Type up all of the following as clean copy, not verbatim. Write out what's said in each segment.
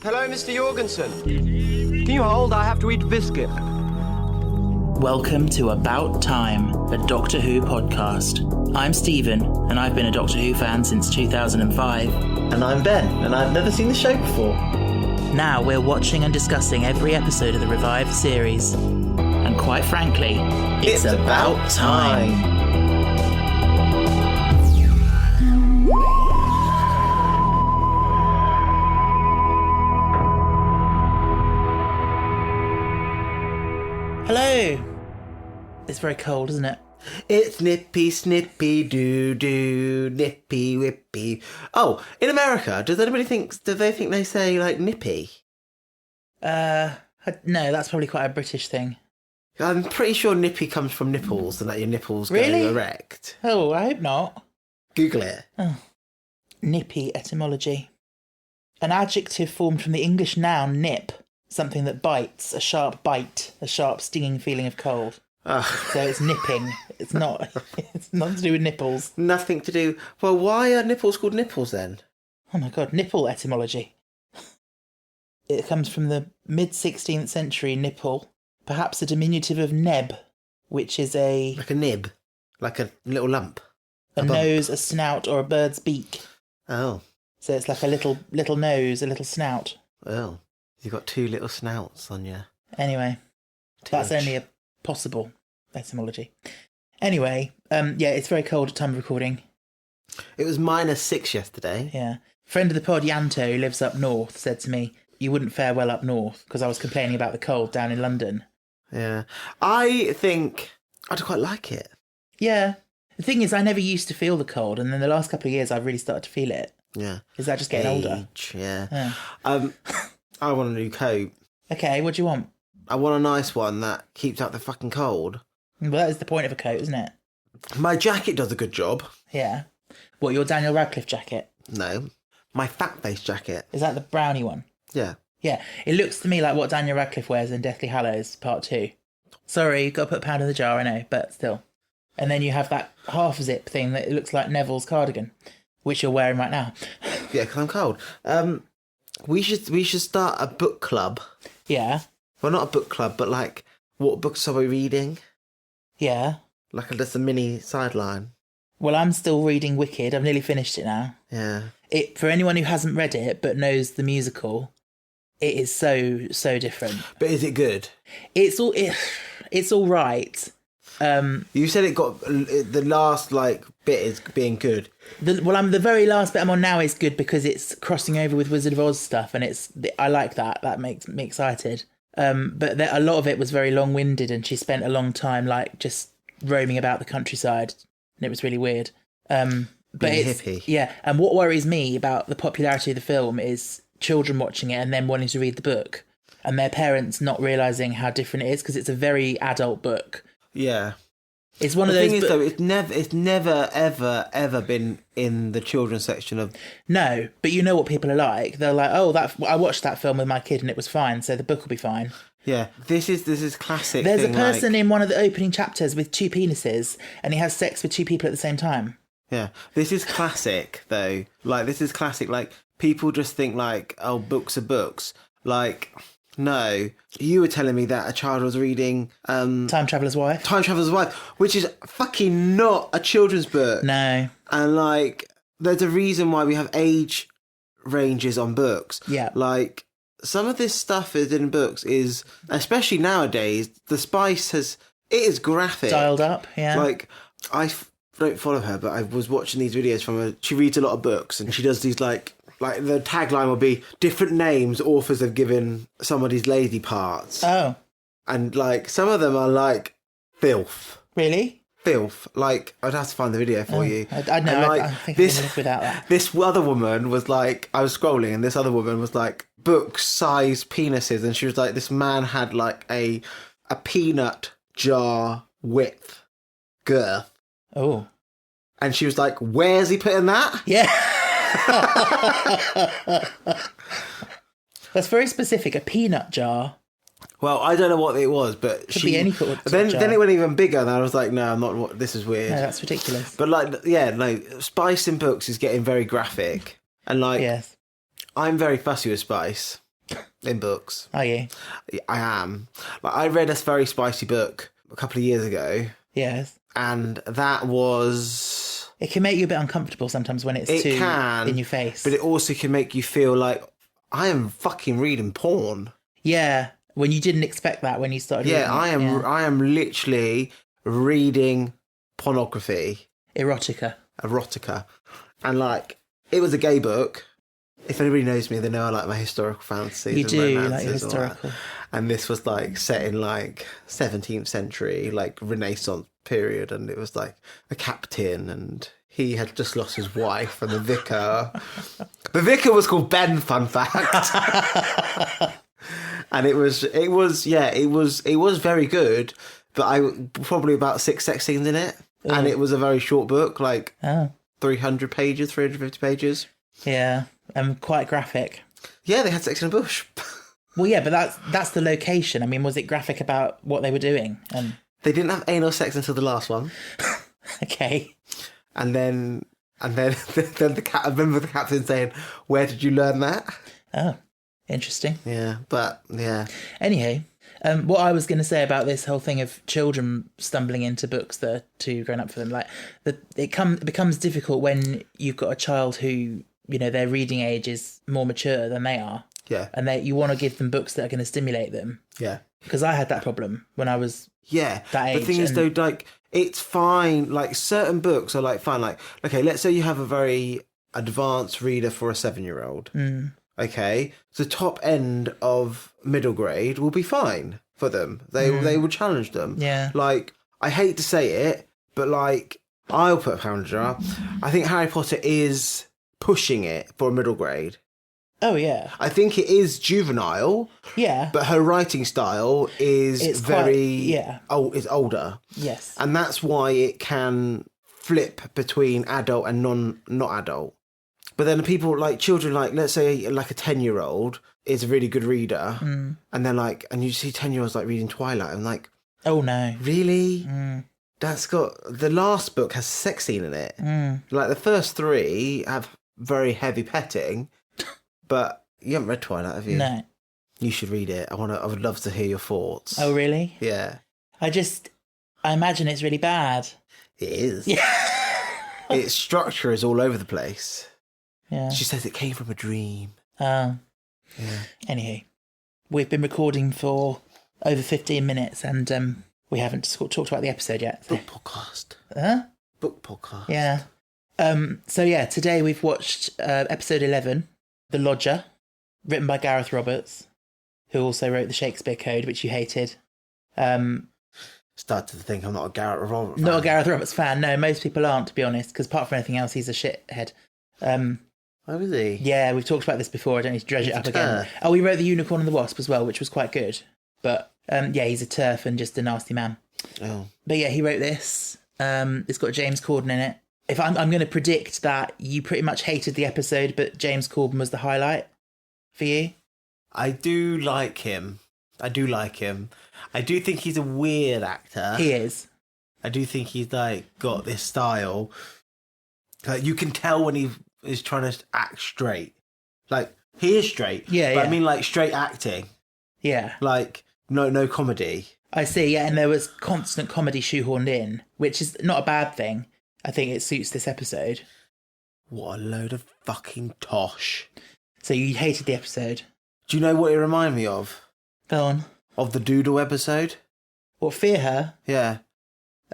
Hello, Mr. Jorgensen. Can you hold? I have to eat biscuit. Welcome to About Time, a Doctor Who podcast. I'm Stephen, and I've been a Doctor Who fan since 2005. And I'm Ben, and I've never seen the show before. Now we're watching and discussing every episode of the revived series. And quite frankly, it's about time. Hello! It's very cold, isn't it? It's nippy, snippy, doo-doo, nippy, whippy. Oh, in America, do they think they say, like, nippy? No, that's probably quite a British thing. I'm pretty sure nippy comes from nipples, and that your nipples go Really? erect. Oh, I hope not. Google it. Oh. Nippy etymology. An adjective formed from the English noun nip, something that bites, a sharp bite, a sharp stinging feeling of cold. So it's nipping. It's not to do with nipples. Nothing to do... Well, why are nipples called nipples then? Oh my god, nipple etymology. It comes from the mid-16th century nipple, perhaps a diminutive of neb, which is a... Like a nib. Like a little lump. A nose, a snout, or a bird's beak. Oh. So it's like a little nose, a little snout. Oh. You've got two little snouts on you. Anyway, that's only a possible etymology. Anyway, yeah, it's very cold at time of recording. It was -6 yesterday. Yeah. Friend of the pod, Yanto, who lives up north, said to me, you wouldn't fare well up north, because I was complaining about the cold down in London. Yeah. I think I'd quite like it. Yeah. The thing is, I never used to feel the cold, and then the last couple of years I've really started to feel it. Yeah. Is that just getting older? Yeah. I want a new coat. Okay, what do you want? I want a nice one that keeps out the fucking cold. Well, that is the point of a coat, isn't it? My jacket does a good job. Yeah. What, your Daniel Radcliffe jacket? No. My fat face jacket. Is that the brownie one? Yeah. Yeah. It looks to me like what Daniel Radcliffe wears in Deathly Hallows Part 2. Sorry, got to put a pound in the jar, I know, but still. And then you have that half zip thing that looks like Neville's cardigan, which you're wearing right now. Yeah, because I'm cold. We should start a book club. Yeah. Well, not a book club, but like, what books are we reading? Yeah. Like just a mini sideline. Well, I'm still reading Wicked. I've nearly finished it now. Yeah. For anyone who hasn't read it but knows the musical, it is so different. But is it good? It's all right. You said it got the last bit is being good. The very last bit I'm on now is good because it's crossing over with Wizard of Oz stuff, and I like that. That makes me excited. But a lot of it was very long-winded, and she spent a long time just roaming about the countryside, and it was really weird. But Being it's hippie. Yeah, and what worries me about the popularity of the film is children watching it and then wanting to read the book, and their parents not realising how different it is because it's a very adult book. Yeah. It's one of those. The thing is, though, it's never ever been in the children's section of. No, but you know what people are like. They're like, oh, I watched that film with my kid and it was fine, so the book will be fine. Yeah, this is classic. There's a person in one of the opening chapters with 2 penises, and he has sex with 2 people at the same time. Yeah, this is classic though. This is classic. People just think oh, books are books. No, you were telling me that a child was reading Time Traveller's Wife. Time Traveller's Wife, which is fucking not a children's book. No. And there's a reason why we have age ranges on books. Yeah. Some of this stuff is in books is, especially nowadays, the spice it is graphic. Dialed up, yeah. I don't follow her, but I was watching these videos from her. She reads a lot of books, and she does these the tagline will be different names authors have given somebody's lady parts. Oh. And some of them are filth. Really? Filth. I'd have to find the video for you. I know, And, I think I can live without that. This other woman was I was scrolling, and this other woman was book-sized penises, and she was this man had a peanut jar width girth. Oh. And she was like, where's he putting that? Yeah. That's very specific. A peanut jar. Well, I don't know what it was, but Could be any sort of then jar. then it went even bigger, and I was like, no, I'm not. This is weird. No, that's ridiculous. But spice in books is getting very graphic, and Yes. I'm very fussy with spice. in books. Are you? I am. Like, I read a very spicy book a couple of years ago, Yes. and that was... It can make you a bit uncomfortable sometimes when it's too in your face. But it also can make you feel like, I am fucking reading porn. Yeah, when you didn't expect that when you started reading. I am literally reading pornography. Erotica. And, like, it was a gay book. If anybody knows me, they know I like my historical fantasies. You and do, romances like your and all that. historical. And this was, like, set in, like, 17th century, like, Renaissance period. And it was, like, a captain, and he had just lost his wife, and the vicar... The vicar was called Ben, fun fact. And it was very good, but probably about 6 sex scenes in it. Ooh. And it was a very short book, like 300 pages, 350 pages. Yeah, and quite graphic. Yeah, they had sex in a bush. Well, yeah, but that's the location. I mean, was it graphic about what they were doing? They didn't have anal sex until the last one. Okay. And then I remember the captain saying, "Where did you learn that?" Oh, interesting. Yeah, but yeah. Anyhow, what I was going to say about this whole thing of children stumbling into books that are too grown up for them, like it becomes difficult when you've got a child who, you know, their reading age is more mature than they are. Yeah. And you want to give them books that are going to stimulate them. Yeah. Because I had that problem when I was that age. The thing is, though, like, it's fine. Like, certain books are, like, fine. Like, okay, let's say you have a very advanced reader for a 7-year-old. Mm. Okay? The top end of middle grade will be fine for them. They will challenge them. Yeah. Like, I hate to say it, but, like, I'll put a pound in the jar. I think Harry Potter is pushing it for a middle grade. Oh, yeah. I think it is juvenile. Yeah. But her writing style is it's older. Yes. And that's why it can flip between adult and not adult. But then people, like, children, like, let's say, like, a 10-year-old is a really good reader. Mm. And then, like, and you see 10-year-olds, like, reading Twilight. I'm like... Oh, no. Really? Mm. That's got... The last book has a sex scene in it. Mm. Like, the first 3 have very heavy petting... But you haven't read Twilight, have you? No. You should read it. I would love to hear your thoughts. Oh, really? Yeah. I imagine it's really bad. It is. Yeah. Its structure is all over the place. Yeah. She says it came from a dream. Oh. Yeah. Anyway, we've been recording for over 15 minutes and we haven't talked about the episode yet. So. Book podcast. Huh? Book podcast. Yeah. So yeah, today we've watched episode 11. The Lodger, written by Gareth Roberts, who also wrote the Shakespeare Code, which you hated. Started to think I'm not a Gareth Roberts fan. Not a Gareth Roberts fan, no, most people aren't, to be honest, because apart from anything else, he's a shithead. Oh, is he? Yeah, we've talked about this before, I don't need to dredge it up again. Oh, he wrote The Unicorn and the Wasp as well, which was quite good. But, yeah, he's a turf and just a nasty man. Oh. But yeah, he wrote this. It's got James Corden in it. If I'm going to predict that you pretty much hated the episode, but James Corden was the highlight for you. I do like him. I do think he's a weird actor. He is. I do think he's, like, got this style. Like, you can tell when he is trying to act straight. Like, he is straight. Yeah, but I mean, like, straight acting. Yeah. Like, no comedy. I see, yeah, and there was constant comedy shoehorned in, which is not a bad thing. I think it suits this episode. What a load of fucking tosh. So you hated the episode? Do you know what it reminded me of? Go on. Of the Doodle episode. What, Fear Her? Yeah.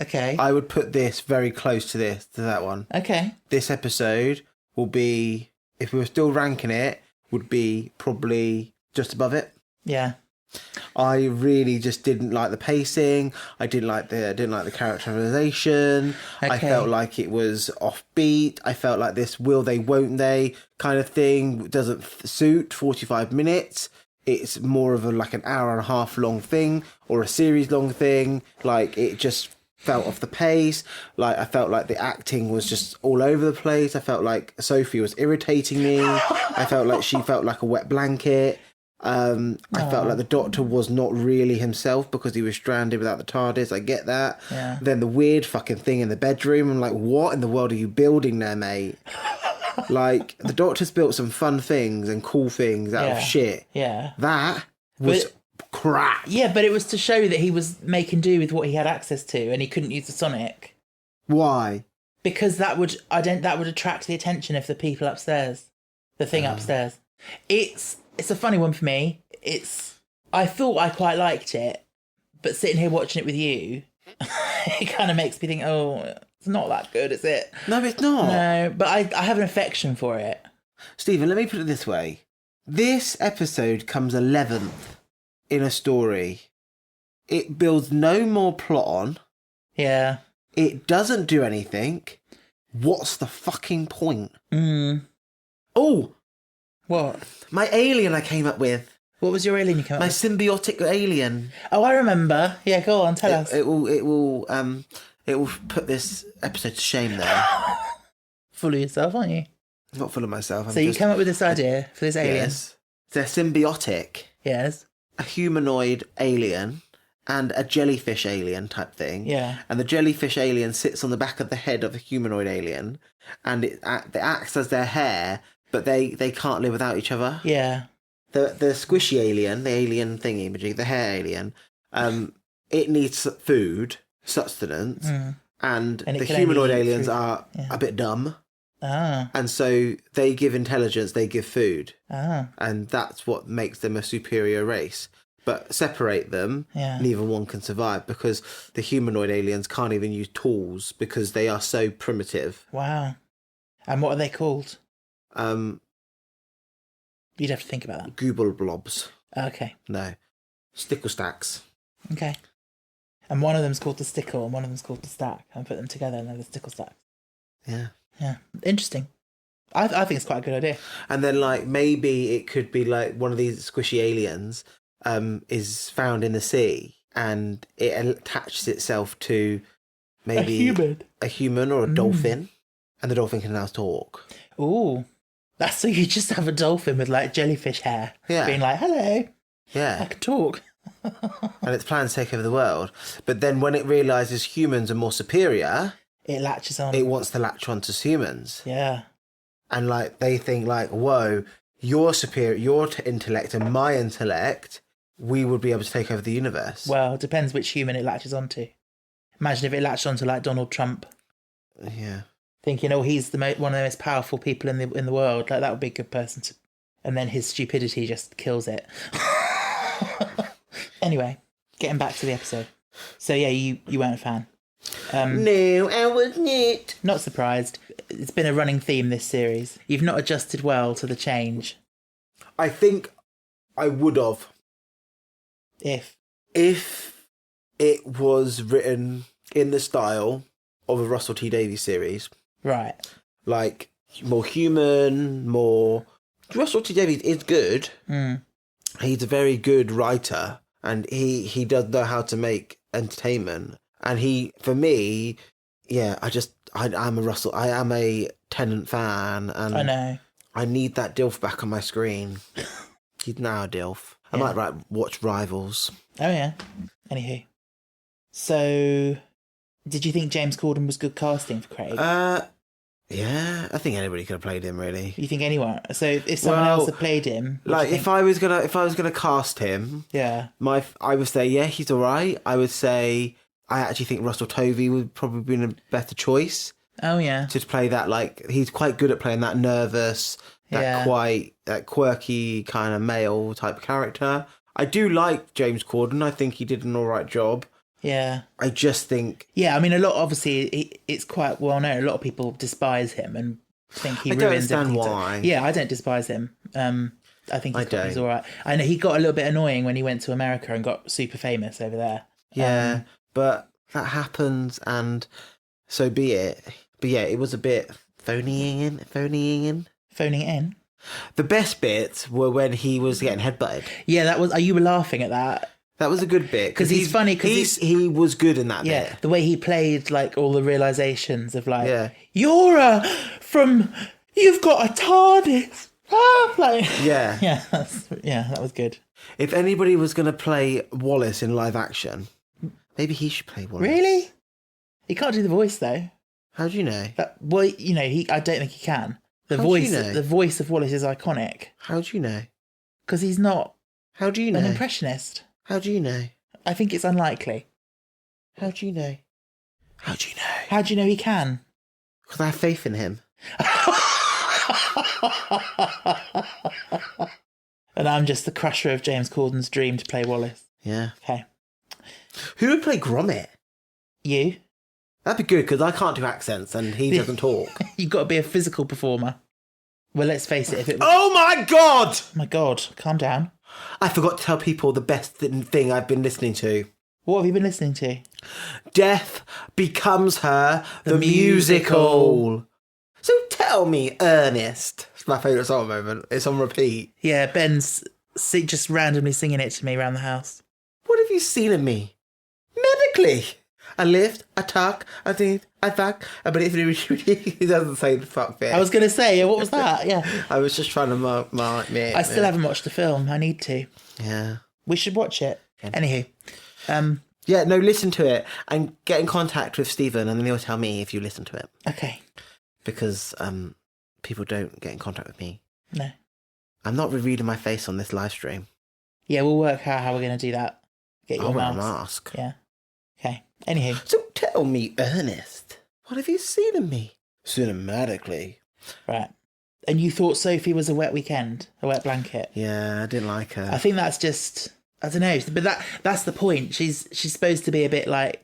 Okay. I would put this very close to that one. Okay. This episode will be, if we were still ranking it, would be probably just above it. Yeah. I really just didn't like the pacing. I didn't like the characterization. Okay. I felt like it was offbeat. I felt like this will they, won't they kind of thing doesn't suit 45 minutes. It's more of an hour and a half long thing or a series long thing. Like, it just felt off the pace. Like, I felt like the acting was just all over the place. I felt like Sophie was irritating me. I felt like she felt like a wet blanket. I felt like the Doctor was not really himself because he was stranded without the TARDIS. I get that. Yeah. Then the weird fucking thing in the bedroom. I'm like, what in the world are you building there, mate? Like, the Doctor's built some fun things and cool things out of shit. Yeah. That was crap. Yeah, but it was to show that he was making do with what he had access to, and he couldn't use the Sonic. Why? Because that would attract the attention of the people upstairs. The thing upstairs. It's a funny one for me. I thought I quite liked it, but sitting here watching it with you, it kind of makes me think, oh, it's not that good, is it? No, it's not. No, but I have an affection for it. Stephen, let me put it this way. This episode comes 11th in a story. It builds no more plot on. Yeah. It doesn't do anything. What's the fucking point? Oh! What? My alien I came up with. What was your alien you came up My with? symbiotic alien. Oh, I remember. Yeah, go on, tell us. It will put this episode to shame there. Full of yourself, aren't you? I'm not full of myself. So you came up with this idea for this alien? Yes. They're symbiotic. Yes. A humanoid alien and a jellyfish alien type thing. Yeah. And the jellyfish alien sits on the back of the head of the humanoid alien, and it acts as their hair, but they can't live without each other. Yeah. The squishy alien, the alien thingy, the hair alien, it needs food, sustenance, and the humanoid aliens are a bit dumb. Ah. And so they give intelligence, they give food. Ah. And that's what makes them a superior race. But separate them, neither one can survive, because the humanoid aliens can't even use tools because they are so primitive. Wow. And what are they called? You'd have to think about that. Gooble blobs. Okay. No. Stickle stacks. Okay. And one of them's called the stickle and one of them's called the stack. And put them together and they're the stickle stack. Yeah. Yeah. Interesting. I think it's quite a good idea. And then, like, maybe it could be like one of these squishy aliens is found in the sea, and it attaches itself to maybe a human or a dolphin, and the dolphin can now talk. Ooh. That's so you just have a dolphin with like jellyfish hair. Yeah. Being like, hello. Yeah. I can talk. And its plans to take over the world. But then when it realises humans are more superior, it latches on. It wants to latch on to humans. Yeah. And like they think like, whoa, your superior, your intellect and my intellect, we would be able to take over the universe. Well, it depends which human it latches onto. Imagine if it latched onto like Donald Trump. Yeah. Thinking, oh, he's one of the most powerful people in the world. Like, that would be a good person to... And then his stupidity just kills it. Anyway, getting back to the episode. So, yeah, you weren't a fan. No, I wasn't. Not surprised. It's been a running theme this series. You've not adjusted well to the change. I think I would have. If it was written in the style of a Russell T Davies series. Right. Like, more human, more... Russell T Davies is good. He's a very good writer, and he does know how to make entertainment. And for me, yeah, I'm a Tennant fan, and I know. I need that DILF back on my screen. He's now a DILF. I might watch Rivals. Oh, yeah. Anywho. So... Did you think James Corden was good casting for Craig? Yeah, I think anybody could have played him, really. You think anyone? So if someone else had played him, like if I was gonna cast him, I would say he's all right. I would say I actually think Russell Tovey would probably been a better choice. Oh yeah, to play that, like he's quite good at playing that nervous, that quirky kind of male type character. I do like James Corden. I think he did an all right job. Yeah. I just think... Yeah, I mean, it's quite well known. A lot of people despise him and think he ruins everything. Why. Yeah, I don't despise him. I think he's all right. I know he got a little bit annoying when he went to America and got super famous over there. Yeah, but that happens, and so be it. But yeah, it was a bit phoning in. Phoning it in? The best bits were when he was getting headbutted. Yeah, you were laughing at that. That was a good bit. Because he's funny. Because he was good in that bit. Yeah, the way he played, like, all the realizations of, like, you've got a TARDIS. Yeah, that was good. If anybody was going to play Wallace in live action, maybe he should play Wallace. Really? He can't do the voice, though. How do you know? I don't think he can. The How do voice, you know? the voice of Wallace is iconic How do you know? because he's not How do you know? an impressionist. How do you know? I think it's unlikely. How do you know? How do you know? How do you know he can? Because I have faith in him. And I'm just the crusher of James Corden's dream to play Wallace. Yeah. Okay. Who would play Gromit? You? That'd be good because I can't do accents and he doesn't talk. You've got to be a physical performer. Well, let's face it, if it was... Oh my God! Oh my God, calm down. I forgot to tell people the best thing I've been listening to. What have you been listening to? Death Becomes Her, the musical. So tell me, Ernest. It's my favourite song at the moment. It's on repeat. Yeah, Ben's just randomly singing it to me around the house. What have you seen of me? Medically. I lift, I talk, I think, I fuck, but if he doesn't say the fuck bit. I was going to say, what was that? Yeah. I was just trying to mark me. I still haven't watched the film. I need to. Yeah. We should watch it. Anywho. Yeah, no, listen to it and get in contact with Stephen and then he'll tell me if you listen to it. Okay. Because people don't get in contact with me. No. I'm not revealing my face on this live stream. Yeah, we'll work out how we're going to do that. Get your I'll wear a mask. mask. Yeah. Okay. Anywho. So tell me, Ernest, what have you seen of me? Cinematically. Right. And you thought Sophie was a wet weekend? A wet blanket? Yeah, I didn't like her. I think that's just... I don't know. But that's the point. She's supposed to be a bit like...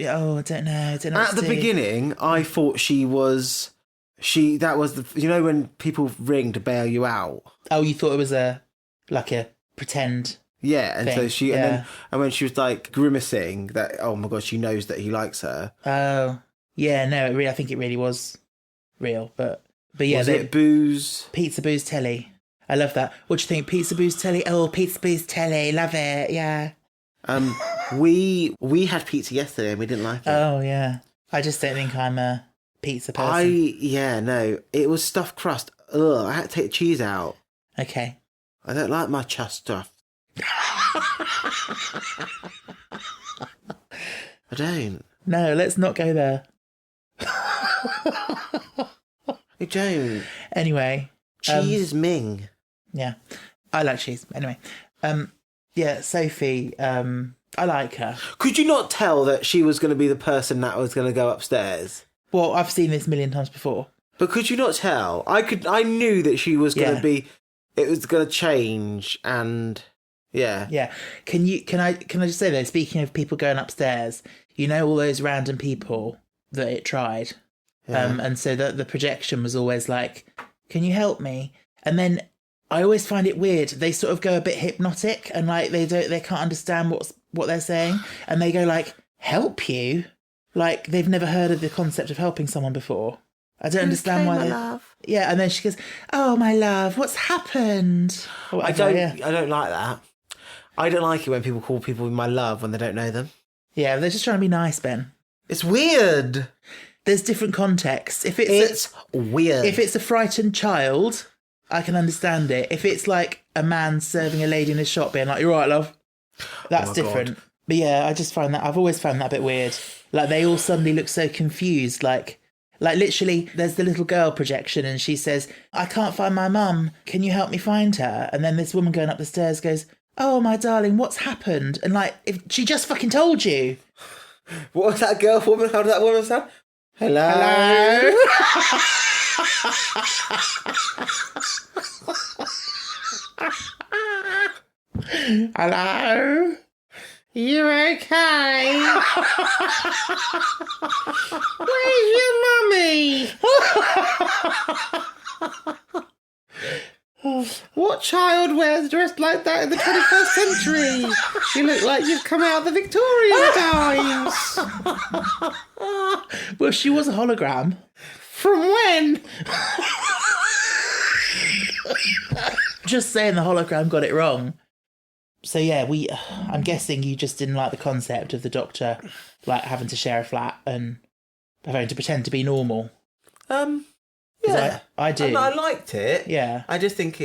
Oh, I don't know. I don't know At the beginning, I thought that was the... You know when people ring to bail you out? Oh, you thought it was a pretend... Yeah, and thing. so she... Yeah. And when she was like grimacing that, oh my God, she knows that he likes her. Oh, yeah, no, I think it really was real, but yeah. Was it booze? Pizza, booze, telly. I love that. What do you think? Pizza, booze, telly? Oh, pizza, booze, telly. Love it, yeah. We had pizza yesterday and we didn't like it. Oh, yeah. I just don't think I'm a pizza person. No. It was stuffed crust. Ugh, I had to take the cheese out. Okay. I don't like my chest stuff. I don't. No, let's not go there. I don't. Anyway. Cheese is Ming. Yeah. I like cheese. Anyway. Yeah, Sophie, I like her. Could you not tell that she was going to be the person that was going to go upstairs? Well, I've seen this a million times before. But could you not tell? I knew that she was going to be... It was going to change and... Yeah. Yeah. Can I just say though, speaking of people going upstairs, you know all those random people that it tried? Yeah. And so the projection was always like, can you help me? And then I always find it weird. They sort of go a bit hypnotic and like they can't understand what they're saying. And they go like, help you? Like they've never heard of the concept of helping someone before. I don't understand why. My love. Yeah, and then she goes, "Oh, my love, what's happened?" I don't like that. I don't like it when people call people my love when they don't know them. Yeah, they're just trying to be nice, Ben. It's weird. There's different contexts. It's weird. If it's a frightened child, I can understand it. If it's like a man serving a lady in a shop being like, "You're right, love," that's different. God. But yeah, I've always found that a bit weird. Like they all suddenly look so confused. Like literally, there's the little girl projection and she says, "I can't find my mum. Can you help me find her?" And then this woman going up the stairs goes, "Oh, my darling, what's happened?" And like, if she just fucking told you. What was that woman? How did that woman sound? Hello? Hello? You okay? Where's your mummy? What child wears dressed like that in the 21st century? You look like you've come out of the Victorian times. Well, she was a hologram. From when? Just saying the hologram got it wrong. So yeah, I'm guessing you just didn't like the concept of the Doctor like having to share a flat and having to pretend to be normal. Yeah, I do. I liked it. Yeah. I just think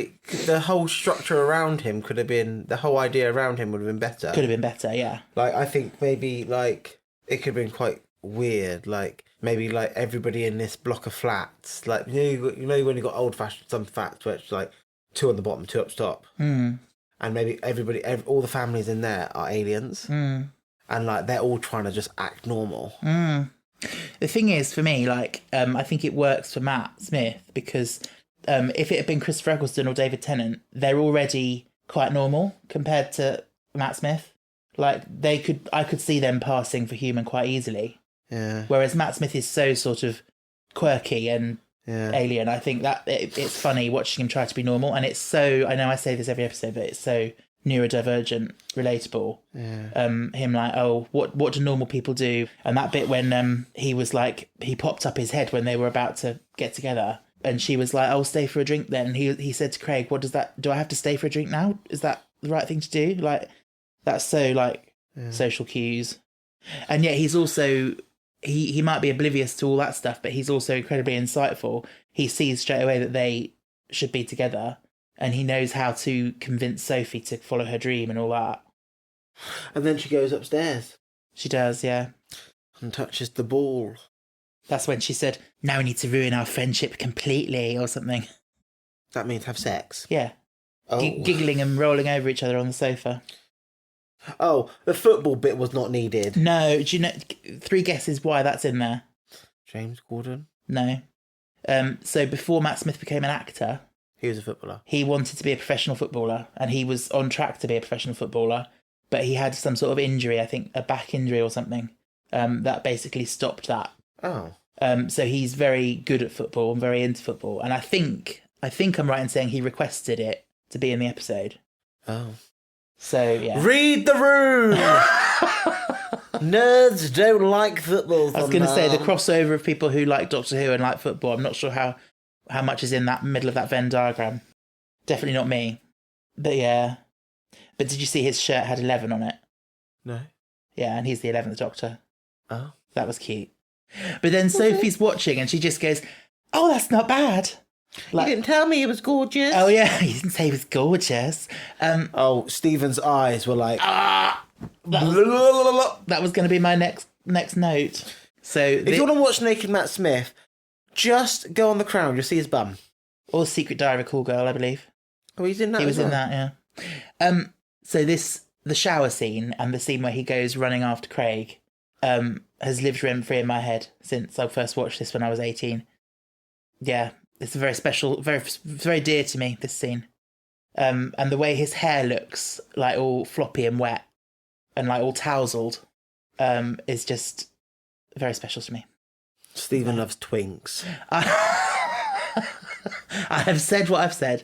the whole structure around him could have been, the whole idea around him would have been better. Could have been better, yeah. Like, I think maybe, like, it could have been quite weird. Like, maybe like everybody in this block of flats, like you know when you got old fashioned some flats where it's like 2 on the bottom, 2 up top, and maybe all the families in there are aliens, and like they're all trying to just act normal. The thing is, for me, like I think it works for Matt Smith because if it had been Christopher Eccleston or David Tennant, they're already quite normal compared to Matt Smith. Like I could see them passing for human quite easily. Yeah. Whereas Matt Smith is so sort of quirky and alien. I think that it's funny watching him try to be normal, and it's so, I know I say this every episode, but it's so neurodivergent, relatable. Yeah. Him like, oh, what do normal people do? And that bit when he was like, he popped up his head when they were about to get together, and she was like, "I'll stay for a drink then." He said to Craig, "What does that? Do I have to stay for a drink now? Is that the right thing to do?" Like, that's so like social cues, and yet he's also. He might be oblivious to all that stuff, but he's also incredibly insightful. He sees straight away that they should be together, and he knows how to convince Sophie to follow her dream and all that. And then she goes upstairs. She does, yeah. And touches the ball. That's when she said, "Now we need to ruin our friendship completely," or something. That means have sex? Yeah. Oh. Giggling and rolling over each other on the sofa. Oh, the football bit was not needed. No, do you know? 3 guesses why that's in there. James Corden? No. So before Matt Smith became an actor, He was a footballer. he wanted to be a professional footballer, and he was on track to be a professional footballer, but he had some sort of injury, I think a back injury or something, that basically stopped that. Oh. So he's very good at football and very into football, and I think I'm right in saying he requested it to be in the episode. Oh. So yeah. Read the room! Nerds don't like football. I was going to say the crossover of people who like Doctor Who and like football. I'm not sure how much is in that middle of that Venn diagram. Definitely not me. But yeah. But did you see his shirt had 11 on it? No. Yeah, and he's the 11th Doctor. Oh. That was cute. But then Sophie's watching and she just goes, "Oh, that's not bad." Like, you didn't tell me he was gorgeous. oh yeah, he didn't say he was gorgeous. Stephen's eyes were like... That was going to be my next note. So If you want to watch Naked Matt Smith, just go on The Crown. You'll see his bum. or Secret Diary of a Call Girl, I believe. Oh, he's in that. He was as well. in that, yeah. So the shower scene and the scene where he goes running after Craig has lived rent-free in my head since I first watched this when I was 18. Yeah, it's a very special, very, very dear to me, this scene. And the way his hair looks, like all floppy and wet and like all tousled, is just very special to me. Stephen loves twinks. I have said what I've said.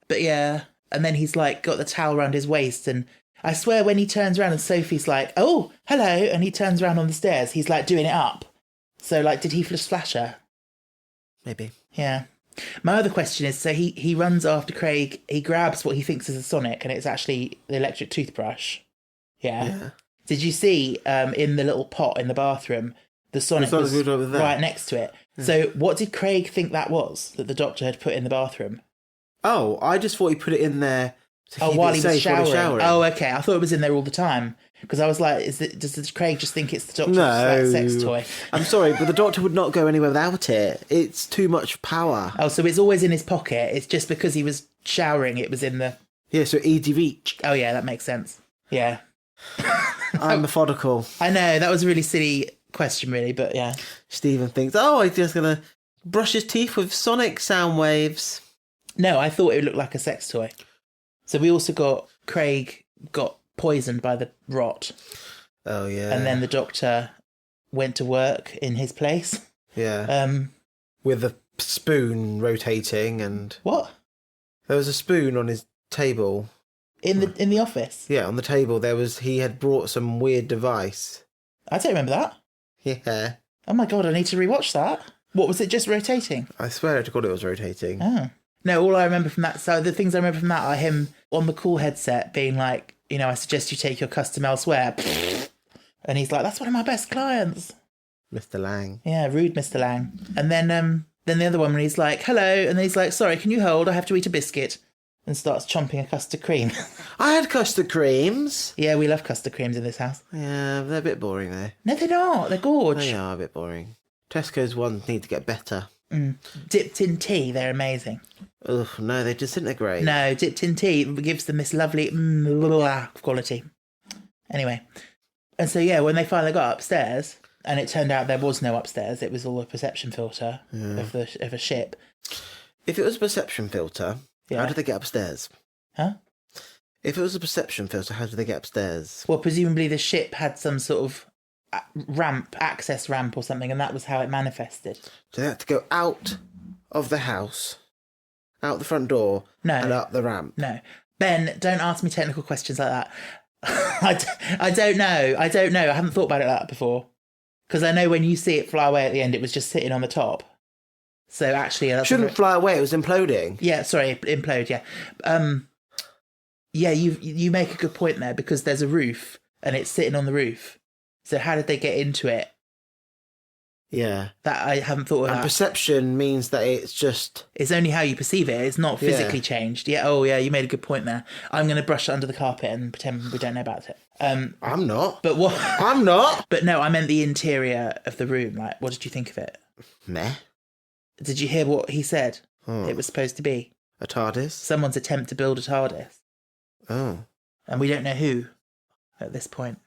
But yeah, and then he's like got the towel around his waist, and I swear when he turns around and Sophie's like, "Oh, hello," and he turns around on the stairs, he's like doing it up. So like, did he just flash her? Maybe. Yeah. My other question is, so he runs after Craig, he grabs what he thinks is a Sonic, and it's actually the electric toothbrush. Yeah. Did you see in the little pot in the bathroom, the Sonic was right next to it? Yeah. So what did Craig think that was, that the Doctor had put in the bathroom? Oh, I just thought he put it in there to keep while it he safe was showering. while he's showering. Oh, okay. I thought it was in there all the time. Because I was like, does Craig just think it's the Doctor's sex toy? I'm sorry, but the Doctor would not go anywhere without it. It's too much power. Oh, so it's always in his pocket. It's just because he was showering, it was in the... Yeah, so easy reach. Oh, yeah, that makes sense. Yeah. I'm methodical. I know, that was a really silly question, really, but yeah. Stephen thinks, he's just going to brush his teeth with sonic sound waves. No, I thought it looked like a sex toy. So we also got... Craig got poisoned by the rot. Oh, yeah. And then the Doctor went to work in his place. Yeah. With a spoon rotating and... What? There was a spoon on his table. In the office? Yeah, on the table he had brought some weird device. I don't remember that. Yeah. Oh my God, I need to rewatch that. What, was it just rotating? I swear to God it was rotating. Oh. No, all I remember from that, so the things I remember from that are him on the call headset being like, I suggest you take your custom elsewhere. And he's like, that's one of my best clients. Mr. Lang. Yeah, rude Mr. Lang. And then the other one when he's like, hello, and then he's like, sorry, can you hold? I have to eat a biscuit. And starts chomping a custard cream. I had custard creams. Yeah, we love custard creams in this house. Yeah, they're a bit boring though. No, they're not. They're gorge. They are a bit boring. Tesco's ones need to get better. Dipped in tea, they're amazing. Ugh, no, they disintegrate. No, dipped in tea gives them this lovely quality. Anyway, and so yeah, when they finally got upstairs, and it turned out there was no upstairs, it was all a perception filter of a ship. If it was a perception filter, Yeah. how did they get upstairs? Huh? If it was a perception filter, how did they get upstairs? Well, presumably the ship had some sort of access ramp or something, and that was how it manifested. So they had to go out of the house, out the front door, and up the ramp. No. Ben, don't ask me technical questions like that. I don't know. I haven't thought about it like that before. Because I know when you see it fly away at the end, it was just sitting on the top. So actually... Shouldn't fly away, it was imploding. Yeah, sorry, implode, yeah. Yeah, you make a good point there, because there's a roof, and it's sitting on the roof. So how did they get into it? Yeah. That I haven't thought of. And that. perception means that it's just... It's only how you perceive it. It's not physically changed. Yeah. Oh, yeah. You made a good point there. I'm going to brush it under the carpet and pretend we don't know about it. I'm not. But what? I'm not. But no, I meant the interior of the room. Like, what did you think of it? Meh. Did you hear what he said? It was supposed to be a TARDIS. Someone's attempt to build a TARDIS. Oh. And we don't know who at this point.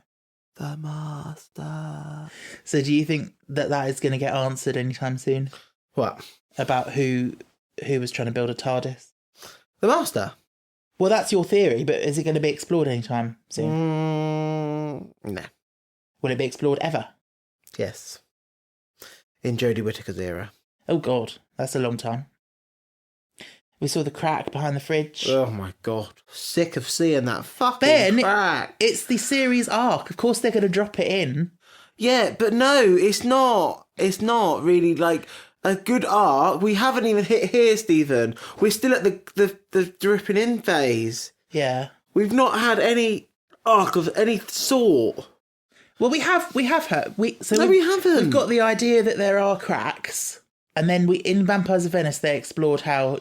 The Master. So do you think that is going to get answered anytime soon? What? About who was trying to build a TARDIS? The Master. Well, that's your theory, but is it going to be explored anytime soon? No. Will it be explored ever? Yes. In Jodie Whittaker's era. Oh, God. That's a long time. We saw the crack behind the fridge. Oh, my God. Sick of seeing that fucking crack. It's the series arc. Of course they're going to drop it in. Yeah, but no, it's not. It's not really like a good arc. We haven't even hit here, Stephen. We're still at the dripping in phase. Yeah. We've not had any arc of any sort. Well, we have her. We haven't. We've got the idea that there are cracks. And then in Vampires of Venice, they explored how,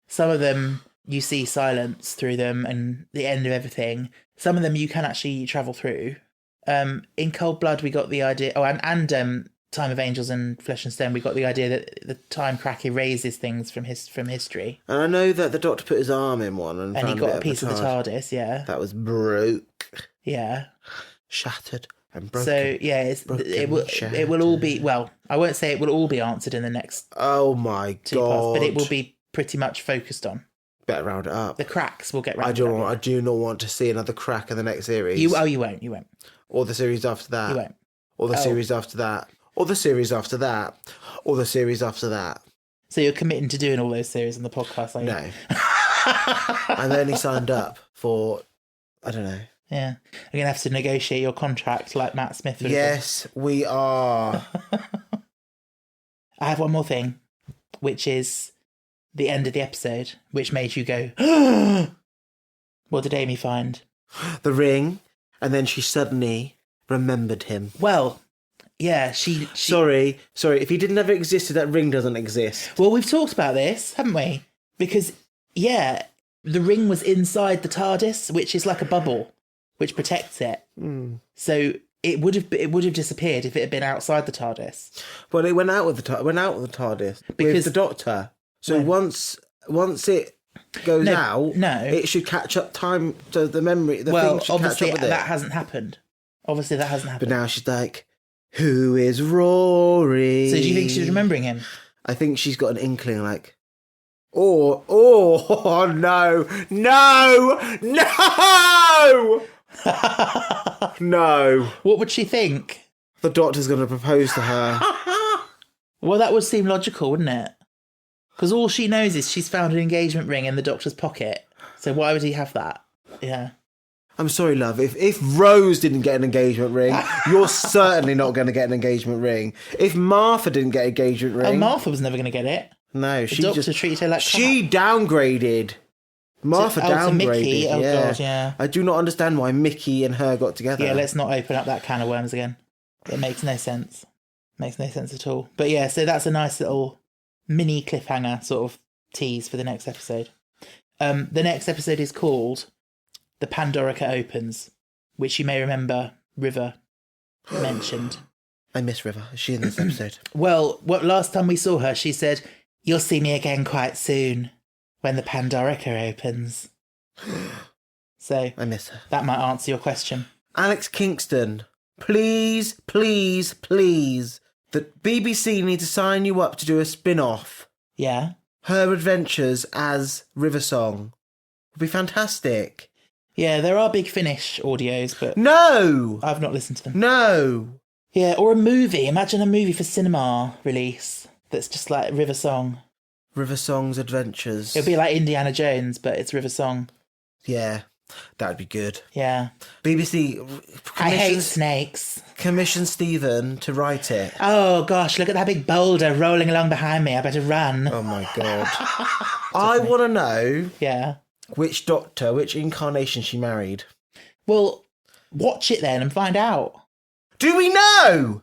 some of them you see silence through them and the end of everything. Some of them you can actually travel through. In Cold Blood, we got the idea... Oh, and Time of Angels and Flesh and Stone, we got the idea that the time crack erases things from history. And I know that the Doctor put his arm in one and he found got a piece of the TARDIS, yeah. That was broke. Yeah. Shattered and broken. So, yeah, it will all be... Well, I won't say it will all be answered in the next... Oh, my two God. parts, but it will be pretty much focused on. Better round it up. The cracks will get rounded up. I do not want to see another crack in the next series. You won't. Or the series after that. You won't. Or the series after that. Or the series after that. Or the series after that. So you're committing to doing all those series on the podcast, are you? No. I've only signed up for, I don't know. Yeah. You're going to have to negotiate your contract like Matt Smith. Yes, we are. I have one more thing, which is the end of the episode, which made you go, what did Amy find? The ring, and then she suddenly remembered him. Well, yeah, she... Sorry, if he didn't ever existed, that ring doesn't exist. Well, we've talked about this, haven't we? Because, yeah, the ring was inside the TARDIS, which is like a bubble, which protects it. So it would have disappeared if it had been outside the TARDIS. Well, it went out with the TARDIS because with the Doctor. So once it goes out, it should catch up time to the memory. Thing should obviously catch up with that hasn't happened. But now she's like, who is Rory? So do you think she's remembering him? I think she's got an inkling, like, oh no, no. What would she think? The Doctor's going to propose to her. Well, that would seem logical, wouldn't it? Because all she knows is she's found an engagement ring in the Doctor's pocket. So why would he have that? Yeah. I'm sorry, love. If Rose didn't get an engagement ring, you're certainly not going to get an engagement ring. If Martha didn't get an engagement ring... Oh, Martha was never going to get it. No, the Doctor treated her like she downgraded. Martha downgraded. Mickey. Oh, God, yeah. I do not understand why Mickey and her got together. Yeah, let's not open up that can of worms again. It makes no sense. Makes no sense at all. But yeah, so that's a nice little mini cliffhanger sort of tease for the next episode. The next episode is called The Pandorica Opens, which you may remember River mentioned. I miss River. Is she in this episode? Well, last time we saw her, she said, "You'll see me again quite soon when the Pandorica opens." So I miss her. that might answer your question. Alex Kingston, please, please, please. The BBC need to sign you up to do a spin-off. Yeah. Her adventures as River Song would be fantastic. Yeah, there are Big Finish audios, but No! I've not listened to them. No! Yeah, or a movie. Imagine a movie for cinema release that's just like River Song. River Song's adventures. It'll be like Indiana Jones, but it's River Song. Yeah, that would be good. Yeah. BBC I hate snakes. commission Stephen to write it. Oh gosh, look at that big boulder rolling along behind me. I better run. Oh my god. I want to know Yeah. which doctor, which incarnation she married. Well, watch it then and find out. Do we know?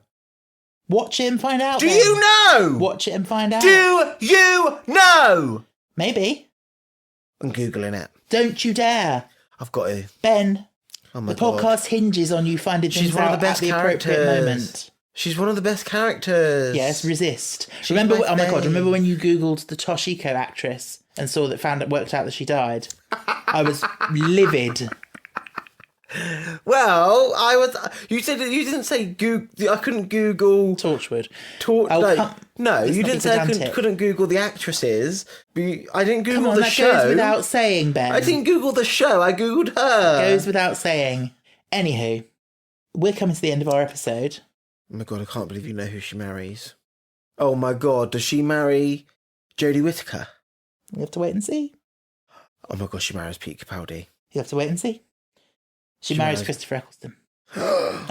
Watch it and find out. Do then. you know? Watch it and find out. Do you know? Maybe. I'm Googling it. Don't you dare. I've got to. Ben, Oh my the god. podcast hinges on you finding things She's one of out the best at the appropriate characters. moment. She's one of the best characters. Yes, resist. She's Remember? my Oh my god! fave. Remember when you googled the Toshiko actress and worked out that she died? I was livid. Well, I was. You said you didn't say Google. I couldn't Google. Torchwood. No, let's you not be didn't say I pedantic. couldn't Google the actresses. I didn't Google Come on, the that show. goes without saying, Ben. I didn't Google the show. I Googled her. Goes without saying. Anywho, we're coming to the end of our episode. Oh my god! I can't believe you know who she marries. Oh my god! Does she marry Jodie Whittaker? You have to wait and see. Oh my god! She marries Pete Capaldi. You have to wait and see. She marries marries- Christopher Eccleston.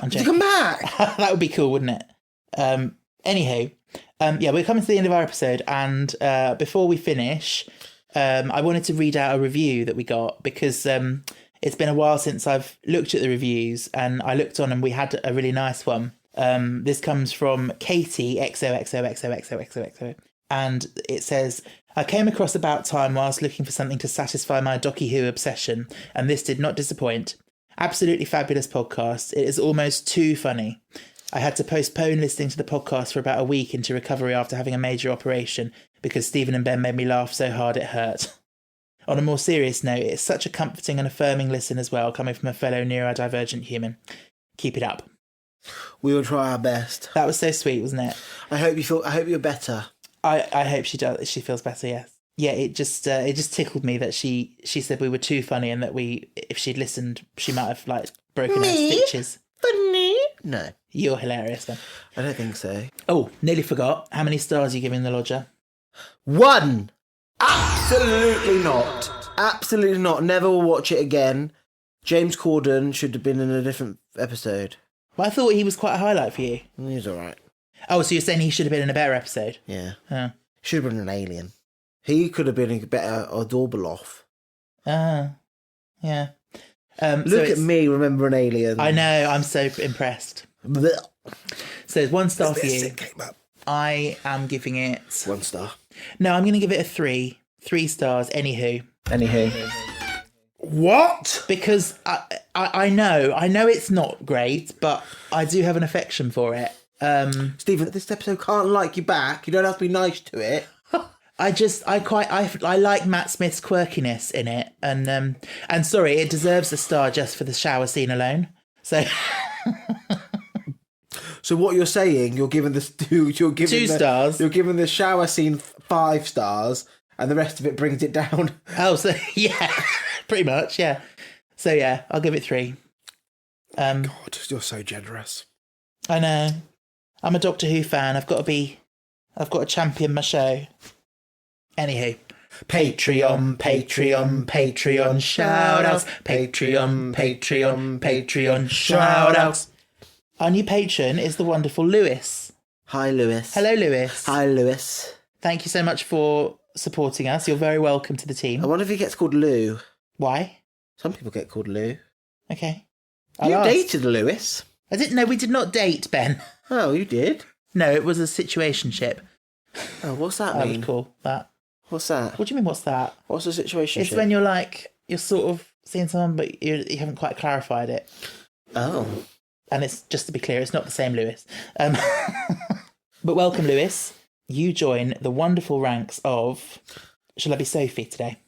Did he come back? That would be cool, wouldn't it? Anywho, yeah, we're coming to the end of our episode, and before we finish, I wanted to read out a review that we got because it's been a while since I've looked at the reviews, and I looked on and we had a really nice one. This comes from Katie XOXOXOXOXOXO, and it says, "I came across About Time whilst looking for something to satisfy my Docky Who obsession, and this did not disappoint. Absolutely fabulous podcast. It is almost too funny. I had to postpone listening to the podcast for about a week into recovery after having a major operation because Stephen and Ben made me laugh so hard it hurt. On a more serious note, it's such a comforting and affirming listen as well, coming from a fellow neurodivergent human. Keep it up." We will try our best. That was so sweet, wasn't it? I hope you're better. I hope she does. She feels better. Yes. Yeah. It just tickled me that she said we were too funny and that if she'd listened, she might have like broken her stitches. Funny? No, You're hilarious, then. I don't think so. Oh, nearly forgot. How many stars are you giving The Lodger? 1. Absolutely not. Absolutely not. Never will watch it again. James Corden should have been in a different episode. Well, I thought he was quite a highlight for you. He's alright. Oh, so you're saying he should have been in a better episode? Yeah. Oh. Should have been an alien. He could have been a better Odorbaloff. Ah. Yeah. Look at me remembering aliens. I know. I'm so impressed. Blech. So there's 1 star for This you. it came up. I am giving it... 1 star. No, I'm going to give it a 3. 3 stars. Anywho. What? Because I know it's not great, but I do have an affection for it. Stephen, this episode can't like you back. You don't have to be nice to it. I like Matt Smith's quirkiness in it, and sorry, it deserves a star just for the shower scene alone. So So what you're saying, you're giving this you're giving 2 stars. You're giving the shower scene 5 stars, and the rest of it brings it down. Oh, so yeah, pretty much, yeah. So yeah, I'll give it 3. God, you're so generous. I know. I'm a Doctor Who fan. I've got to champion my show. Anywho. Patreon, shout outs. Patreon, shout outs. Our new patron is the wonderful Lewis. Hi, Lewis. Hello, Lewis. Hi, Lewis. Thank you so much for supporting us. You're very welcome to the team. I wonder if he gets called Lou. Why? Some people get called Lou. Okay. You I'll ask. dated Lewis. I didn't know. We did not date, Ben. Oh, you did? No, it was a situationship. Oh, what's that I mean? would call that. What's that? What do you mean, what's that? What's the situation? It's when you're sort of seeing someone, but you haven't quite clarified it. Oh. And it's, just to be clear, it's not the same Lewis. But welcome, Lewis. You join the wonderful ranks of... Shall I be Sophie today?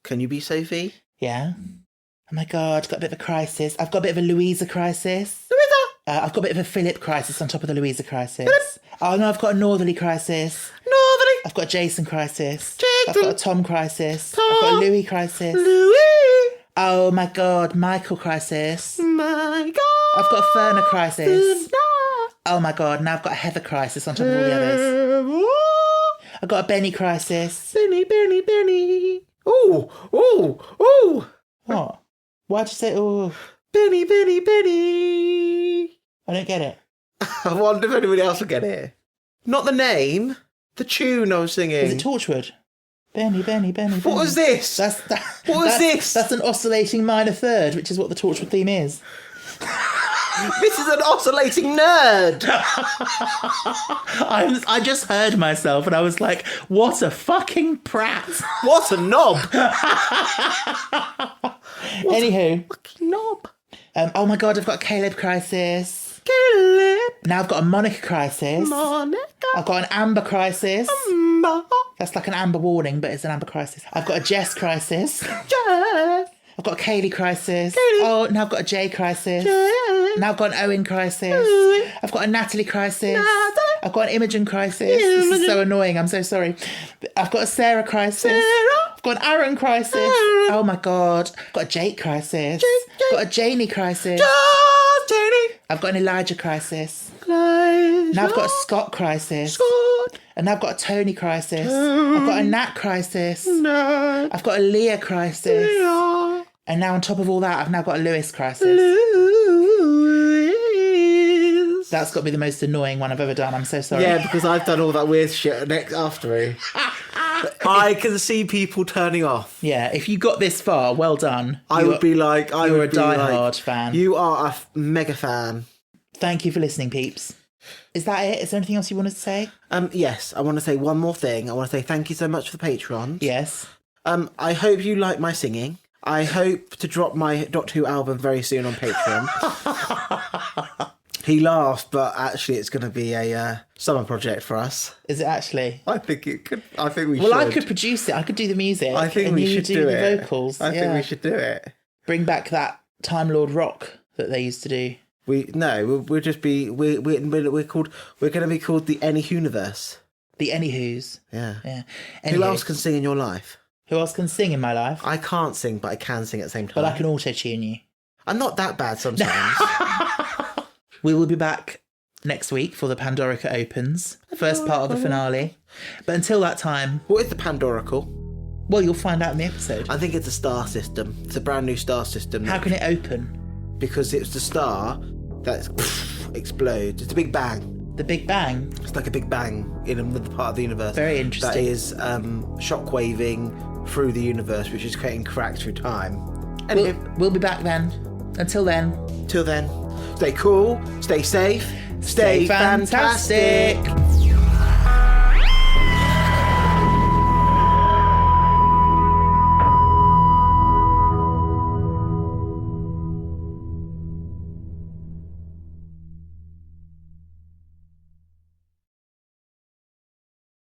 Can you be Sophie? Yeah. Oh my God, got a bit of a crisis. I've got a bit of a Louisa crisis. Louisa! I've got a bit of a Philip crisis on top of the Louisa crisis. Oh no, I've got a Northerly crisis. Northerly! I've got a Jason crisis. Jason! I've got a Tom crisis. Tom! I've got a Louis crisis. Louis! Oh my God, Michael crisis. My God! I've got a Ferner crisis. Oh my God, now I've got a Heather crisis on top of all the others. I've got a Benny crisis. Benny, Benny, Benny. Ooh, ooh, ooh. What? Why'd you say, oh? Benny, Benny, Benny. I don't get it. I wonder if anybody else will get it. Not the name, the tune I was singing. Is it Torchwood? Benny, Benny, Benny. What was this? What was this? That's an oscillating minor third, which is what the Torchwood theme is. This is an oscillating nerd. I just heard myself and I was like, what a fucking prat. What a knob. Anywho. Fucking knob. Oh my God, I've got a Caleb crisis. Caleb. Now I've got a Monica crisis. Monica. I've got an Amber crisis. Amber. That's like an Amber warning, but it's an Amber crisis. I've got a Jess crisis. Jess. I've got a Kaylee crisis. Kaylee. Oh, now I've got a Jay crisis. Jay. Now I've got an Owen crisis. Owen. I've got a Natalie crisis. Natalie. I've got an Imogen crisis. This is so annoying. I'm so sorry. I've got a Sarah crisis. Sarah. I've got an Aaron crisis. Aaron. Oh my God. I've got a Jake crisis. Jake. I've got a Janie crisis. Janie. I've got an Elijah crisis. Elijah. Now I've got a Scott crisis. Scott. And now I've got a Tony crisis. I've got a Nat crisis. No. I've got a Leah crisis. Leah. And now on top of all that, I've now got a Lewis crisis. Lewis. That's got to be the most annoying one I've ever done. I'm so sorry. Yeah, because I've done all that weird shit next after me. I can see people turning off. Yeah, if you got this far, well done. You're a diehard fan. You are a mega fan. Thank you for listening, peeps. Is that it? Is there anything else you wanted to say? Yes, I want to say one more thing. I want to say thank you so much for the Patreon. Yes. I hope you like my singing. I hope to drop my Doctor Who album very soon on Patreon. He laughed, but actually it's going to be a summer project for us. Is it actually? I think it could. I think we should. Well, I could produce it. I could do the music. I think and we you should do the it. vocals. I think we should do it. Bring back that Time Lord rock that they used to do. We'll just be we're going to be called the Any Universe. The Anywho's. Yeah. Yeah. Who else can sing in your life? Who else can sing in my life? I can't sing, but I can sing at the same time. But I can auto-tune you. I'm not that bad sometimes. We will be back next week for the Pandorica Opens, first part of the finale. But until that time... What is the Pandoracle? Well, you'll find out in the episode. I think it's a star system. It's a brand new star system. How can it open? Because it's the star that explodes. It's a big bang. The Big Bang? It's like a big bang in another part of the universe. Very interesting. That is shockwaving through the universe, which is creating cracks through time. Anyway, We'll be back then. Until then. till then, stay cool, stay safe, stay fantastic.